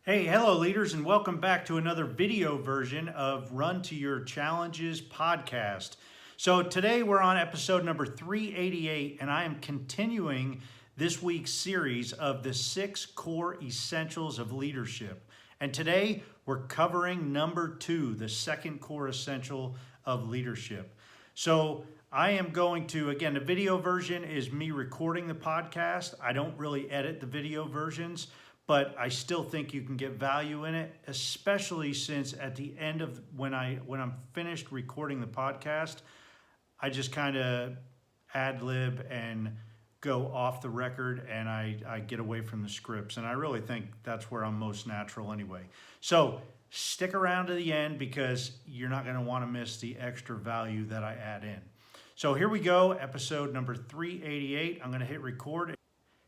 Hey, hello leaders, and welcome back to another video version of Run to Your Challenges podcast. So today we're on episode number 388, and I am continuing this week's series of the 6 core essentials of leadership. And today we're covering number 2, the second core essential of leadership. So I am going to, again, the video version is me recording the podcast. I don't really edit the video versions, but I still think you can get value in it, especially since at the end of when I'm finished recording the podcast, I just kind of ad lib and go off the record, and I get away from the scripts, and I really think that's where I'm most natural anyway. So stick around to the end because you're not going to want to miss the extra value that I add in. So here we go, episode number 388. I'm going to hit record.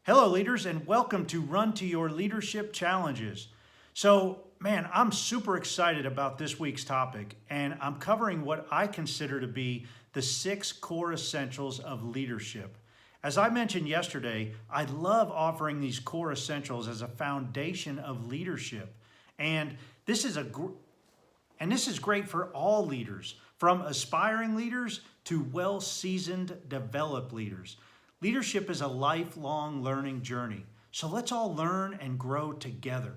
Hello leaders, and welcome to Run to Your Leadership Challenges. So man, I'm super excited about this week's topic, and I'm covering what I consider to be the 6 core essentials of leadership. As I mentioned yesterday, I love offering these core essentials as a foundation of leadership. And this is great for all leaders, from aspiring leaders to well-seasoned, developed leaders. Leadership is a lifelong learning journey, so let's all learn and grow together.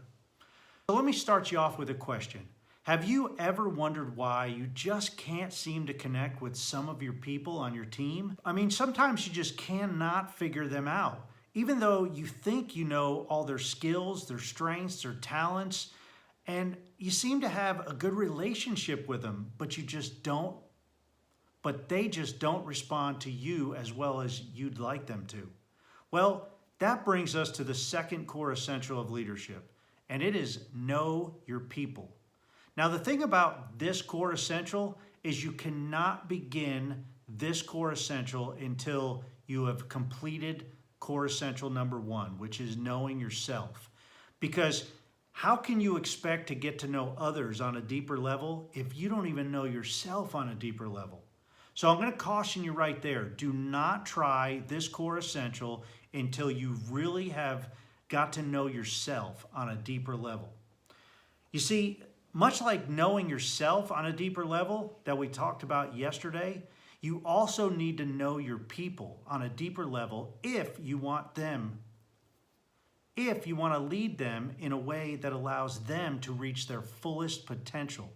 So let me start you off with a question. Have you ever wondered why you just can't seem to connect with some of your people on your team? I mean, sometimes you just cannot figure them out. Even though you think you know all their skills, their strengths, their talents, and you seem to have a good relationship with them, but they just don't respond to you as well as you'd like them to. Well, that brings us to the second core essential of leadership, and it is know your people. Now, the thing about this core essential is you cannot begin this core essential until you have completed core essential number 1, which is knowing yourself. Because how can you expect to get to know others on a deeper level if you don't even know yourself on a deeper level? So I'm going to caution you right there. Do not try this core essential until you really have got to know yourself on a deeper level. You see, much like knowing yourself on a deeper level that we talked about yesterday, you also need to know your people on a deeper level if you want to lead them in a way that allows them to reach their fullest potential.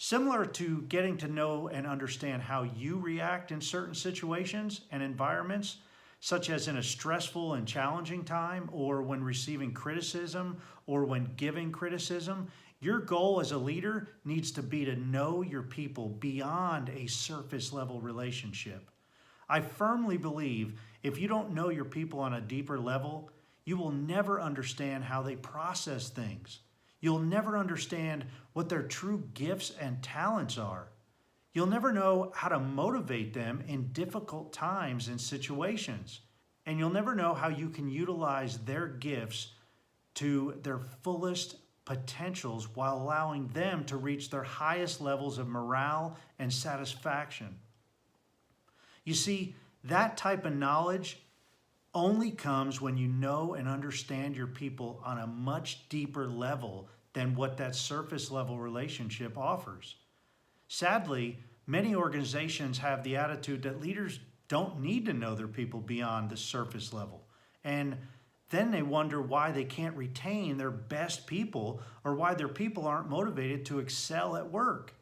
Similar to getting to know and understand how you react in certain situations and environments, such as in a stressful and challenging time, or when receiving criticism, or when giving criticism, your goal as a leader needs to be to know your people beyond a surface level relationship. I firmly believe if you don't know your people on a deeper level, you will never understand how they process things. You'll never understand what their true gifts and talents are. You'll never know how to motivate them in difficult times and situations. And you'll never know how you can utilize their gifts to their fullest potentials while allowing them to reach their highest levels of morale and satisfaction. You see, that type of knowledge only comes when you know and understand your people on a much deeper level than what that surface level relationship offers. Sadly, many organizations have the attitude that leaders don't need to know their people beyond the surface level. And then they wonder why they can't retain their best people or why their people aren't motivated to excel at work.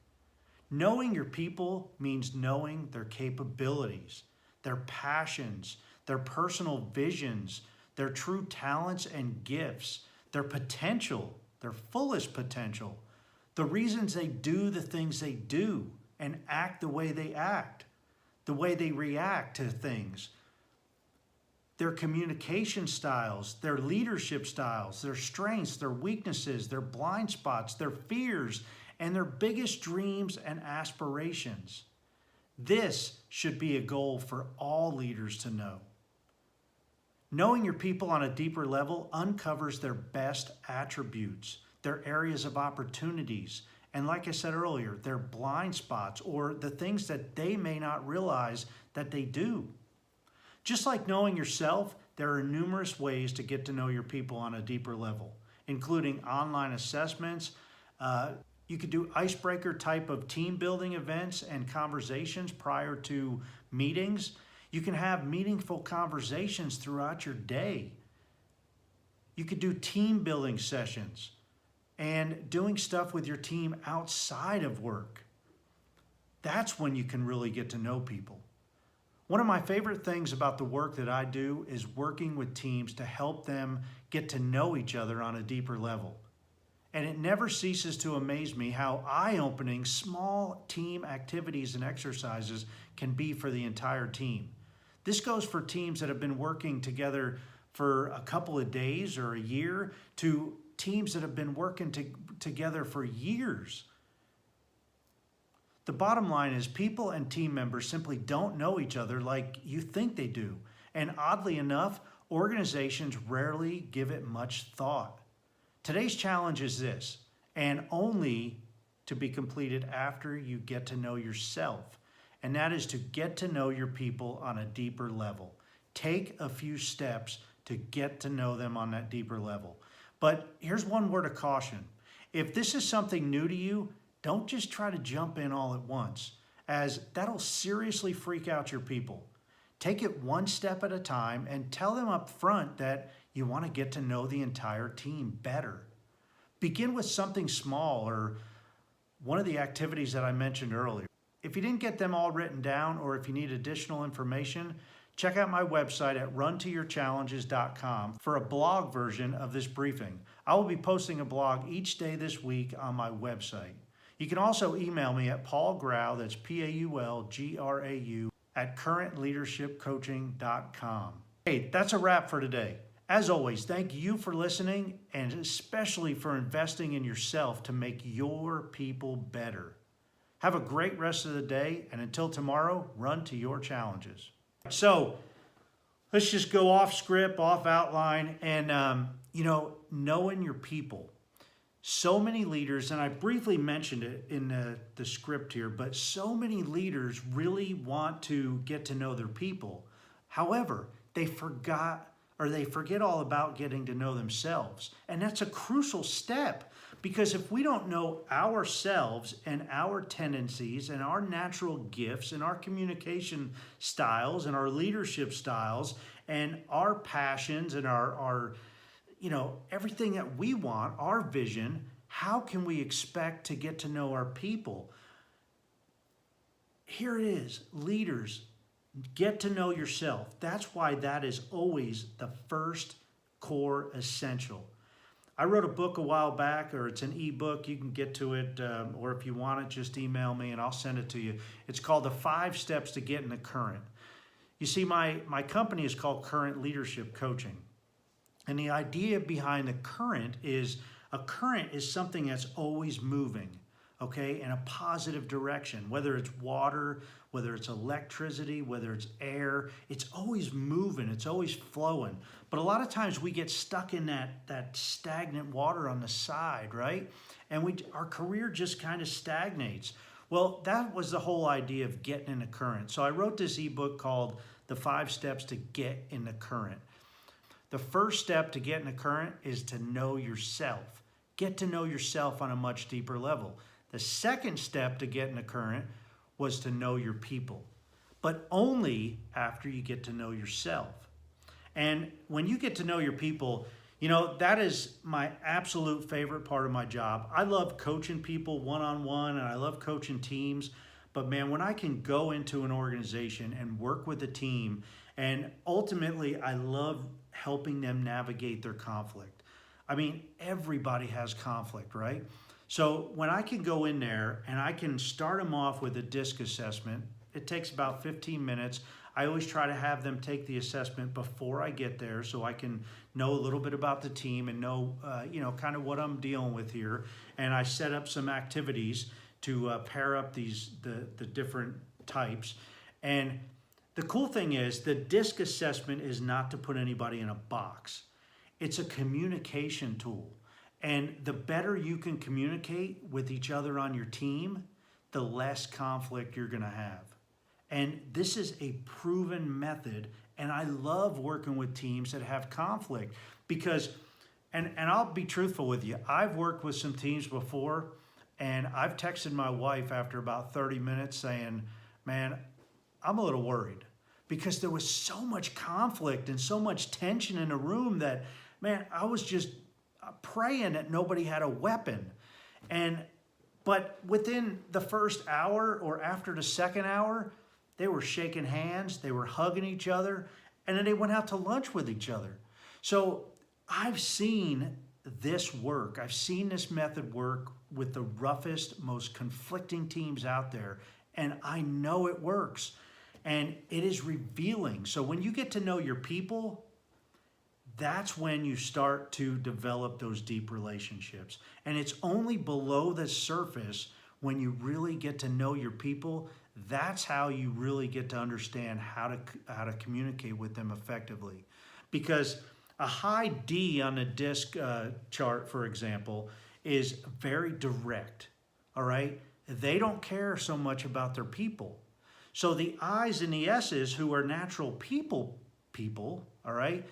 Knowing your people means knowing their capabilities, their passions, their personal visions, their true talents and gifts, their potential, their fullest potential, the reasons they do the things they do and act the way they act, the way they react to things, their communication styles, their leadership styles, their strengths, their weaknesses, their blind spots, their fears, and their biggest dreams and aspirations. This should be a goal for all leaders to know. Knowing your people on a deeper level uncovers their best attributes, their areas of opportunities, and like I said earlier, their blind spots or the things that they may not realize that they do. Just like knowing yourself, there are numerous ways to get to know your people on a deeper level. including online assessments. You could do icebreaker type of team building events and conversations prior to meetings. You can have meaningful conversations throughout your day. You could do team building sessions and doing stuff with your team outside of work. That's when you can really get to know people. One of my favorite things about the work that I do is working with teams to help them get to know each other on a deeper level. And it never ceases to amaze me how eye-opening small team activities and exercises can be for the entire team. This goes for teams that have been working together for a couple of days or a year to teams that have been working together for years. The bottom line is people and team members simply don't know each other like you think they do. And oddly enough, organizations rarely give it much thought. Today's challenge is this, and only to be completed after you get to know yourself. And that is to get to know your people on a deeper level. Take a few steps to get to know them on that deeper level. But here's one word of caution. If this is something new to you, don't just try to jump in all at once, as that'll seriously freak out your people. Take it one step at a time and tell them up front that you want to get to know the entire team better. Begin with something small or one of the activities that I mentioned earlier. If you didn't get them all written down or if you need additional information, check out my website at runtoyourchallenges.com for a blog version of this briefing. I will be posting a blog each day this week on my website. You can also email me at paulgrau, that's Paulgrau, at currentleadershipcoaching.com. Hey, that's a wrap for today. As always, thank you for listening and especially for investing in yourself to make your people better. Have a great rest of the day, and until tomorrow, run to your challenges. So let's just go off script, off outline, and knowing your people. So many leaders, and I briefly mentioned it in the script here, but so many leaders really want to get to know their people. However, they forget all about getting to know themselves. And that's a crucial step, because if we don't know ourselves and our tendencies and our natural gifts and our communication styles and our leadership styles and our passions and our everything that we want, our vision, how can we expect to get to know our people? Here it is, leaders, get to know yourself. That's why that is always the first core essential. I wrote a book a while back, or it's an ebook. You can get to it, or if you want it, just email me and I'll send it to you. It's called The 5 Steps to Get in the Current. You see, my company is called Current Leadership Coaching. And the idea behind the current is a current is something that's always moving, okay, in a positive direction. Whether it's water, whether it's electricity, whether it's air, it's always moving, it's always flowing. But a lot of times we get stuck in that stagnant water on the side, right? And our career just kind of stagnates. Well, that was the whole idea of getting in the current. So I wrote this ebook called The 5 Steps to Get in the Current. The first step to get in the current is to know yourself. Get to know yourself on a much deeper level. The second step to get in the current was to know your people, but only after you get to know yourself. And when you get to know your people, that is my absolute favorite part of my job. I love coaching people one-on-one, and I love coaching teams. But man, when I can go into an organization and work with a team, and ultimately I love helping them navigate their conflict. I mean, everybody has conflict, right? So when I can go in there and I can start them off with a DISC assessment, it takes about 15 minutes. I always try to have them take the assessment before I get there so I can know a little bit about the team and know, kind of what I'm dealing with here. And I set up some activities to pair up the different types. And the cool thing is the DISC assessment is not to put anybody in a box. It's a communication tool. And the better you can communicate with each other on your team, the less conflict you're going to have. And this is a proven method. And I love working with teams that have conflict, because And I'll be truthful with you. I've worked with some teams before, and I've texted my wife after about 30 minutes saying, man, I'm a little worried, because there was so much conflict and so much tension in the room that, man, I was just praying that nobody had a weapon. But within the first hour or after the second hour, they were shaking hands, they were hugging each other, and then they went out to lunch with each other. So I've seen this work. I've seen this method work with the roughest, most conflicting teams out there, and I know it works. And it is revealing. So when you get to know your people, that's when you start to develop those deep relationships. And it's only below the surface when you really get to know your people. That's how you really get to understand how to communicate with them effectively. Because a high D on the DISC chart, for example, is very direct, all right? They don't care so much about their people. So the I's and the S's, who are natural people, all right,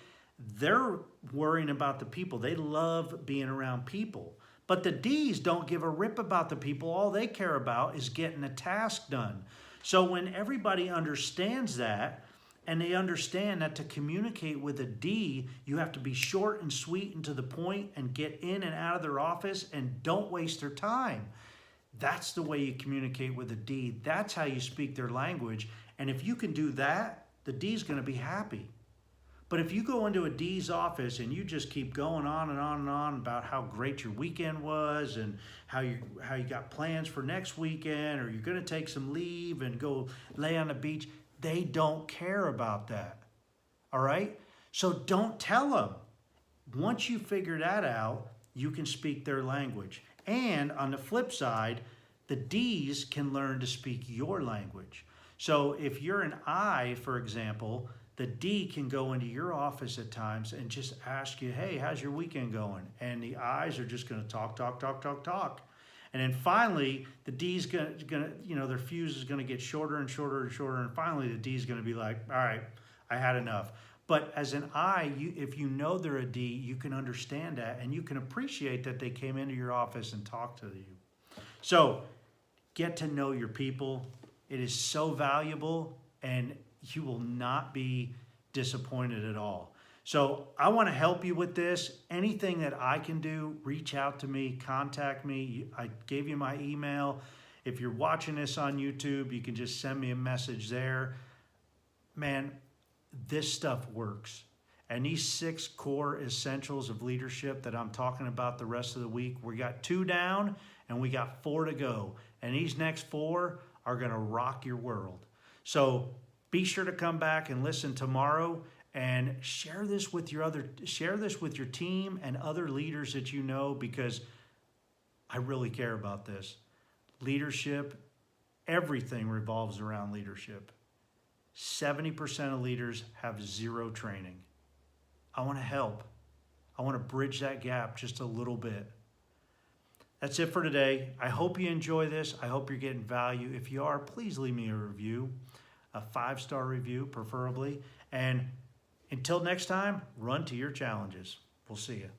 they're worrying about the people. They love being around people. But the D's don't give a rip about the people. All they care about is getting a task done. So when everybody understands that, and they understand that to communicate with a D, you have to be short and sweet and to the point and get in and out of their office and don't waste their time. That's the way you communicate with a D. That's how you speak their language. And if you can do that, the D's going to be happy. But if you go into a D's office and you just keep going on and on and on about how great your weekend was and how you got plans for next weekend, or you're going to take some leave and go lay on the beach, they don't care about that. All right? So don't tell them. Once you figure that out, you can speak their language. And on the flip side, the D's can learn to speak your language. So if you're an I, for example, the D can go into your office at times and just ask you, hey, how's your weekend going? And the I's are just going to talk. And then finally, the D's going to, their fuse is going to get shorter and shorter and shorter. And finally, the D's going to be like, all right, I had enough. But as an I, if you know they're a D, you can understand that and you can appreciate that they came into your office and talked to you. So get to know your people. It is so valuable, and you will not be disappointed at all. So I want to help you with this. Anything that I can do, reach out to me, contact me. I gave you my email. If you're watching this on YouTube, you can just send me a message there. Man, this stuff works. And these 6 core essentials of leadership that I'm talking about the rest of the week, we got 2 down and we got 4 to go. And these next 4 are going to rock your world. So be sure to come back and listen tomorrow, and share this with your team and other leaders that you know, because I really care about this. Leadership, everything revolves around leadership. 70% of leaders have 0 training. I want to help. I want to bridge that gap just a little bit. That's it for today. I hope you enjoy this. I hope you're getting value. If you are, please leave me a review, a 5-star review preferably. And until next time, run to your challenges. We'll see you.